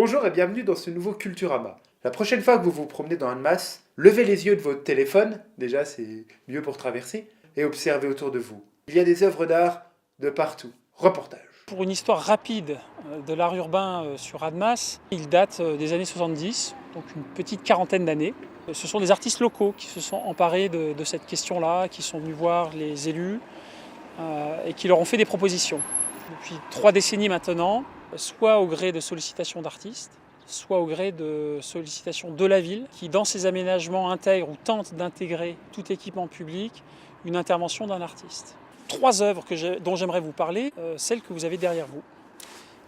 Bonjour et bienvenue dans ce nouveau Culturama. La prochaine fois que vous vous promenez dans Annemasse, levez les yeux de votre téléphone, déjà c'est mieux pour traverser, et observez autour de vous. Il y a des œuvres d'art de partout. Reportage. Pour une histoire rapide de l'art urbain sur Annemasse, il date des années 70, donc une petite quarantaine d'années. Ce sont des artistes locaux qui se sont emparés de cette question-là, qui sont venus voir les élus et qui leur ont fait des propositions. Depuis 3 décennies maintenant, soit au gré de sollicitations d'artistes, soit au gré de sollicitations de la ville, qui dans ses aménagements intègre ou tente d'intégrer tout équipement public une intervention d'un artiste. 3 œuvres dont j'aimerais vous parler, celle que vous avez derrière vous,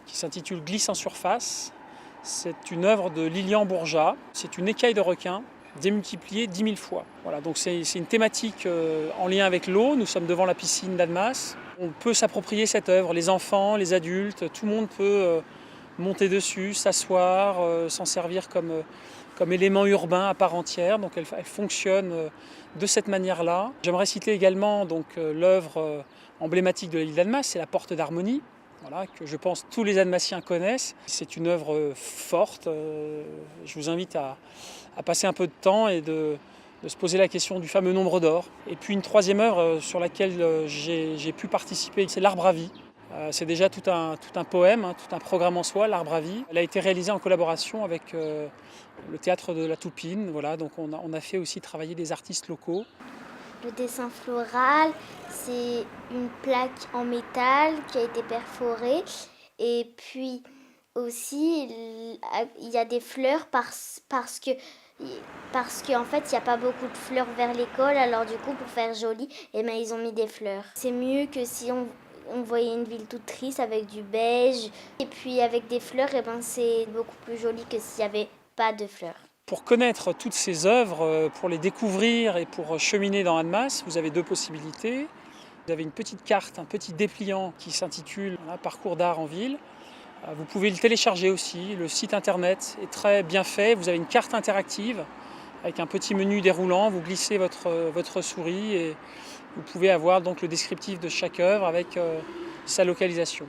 qui s'intitule Glisse en surface. C'est une œuvre de Lilian Bourgeat, c'est une écaille de requin démultipliée 10 000 fois. Voilà, donc c'est une thématique en lien avec l'eau, nous sommes devant la piscine d'Annemasse. On peut s'approprier cette œuvre, les enfants, les adultes, tout le monde peut monter dessus, s'asseoir, s'en servir comme élément urbain à part entière, donc elle fonctionne de cette manière-là. J'aimerais citer également l'œuvre emblématique de la ville d'Annemasse, c'est la Porte d'Harmonie, voilà, que je pense tous les Annemassiens connaissent. C'est une œuvre forte, je vous invite à passer un peu de temps et de se poser la question du fameux nombre d'or. Et puis une troisième œuvre sur laquelle j'ai pu participer, c'est l'Arbre à vie. C'est déjà tout un poème, tout un programme en soi, l'Arbre à vie. Elle a été réalisée en collaboration avec le théâtre de la Toupine. Voilà, donc on a fait aussi travailler des artistes locaux. Le dessin floral, c'est une plaque en métal qui a été perforée. Et puis aussi, il y a des fleurs parce qu'en fait, il n'y a pas beaucoup de fleurs vers l'école. Alors du coup, pour faire joli, ils ont mis des fleurs. C'est mieux que si on voyait une ville toute triste avec du beige. Et puis avec des fleurs, c'est beaucoup plus joli que s'il n'y avait pas de fleurs. Pour connaître toutes ces œuvres, pour les découvrir et pour cheminer dans Annemasse, vous avez 2 possibilités. Vous avez une petite carte, un petit dépliant qui s'intitule Parcours d'art en ville. Vous pouvez le télécharger aussi, le site internet est très bien fait. Vous avez une carte interactive avec un petit menu déroulant, vous glissez votre souris et vous pouvez avoir donc le descriptif de chaque œuvre avec sa localisation.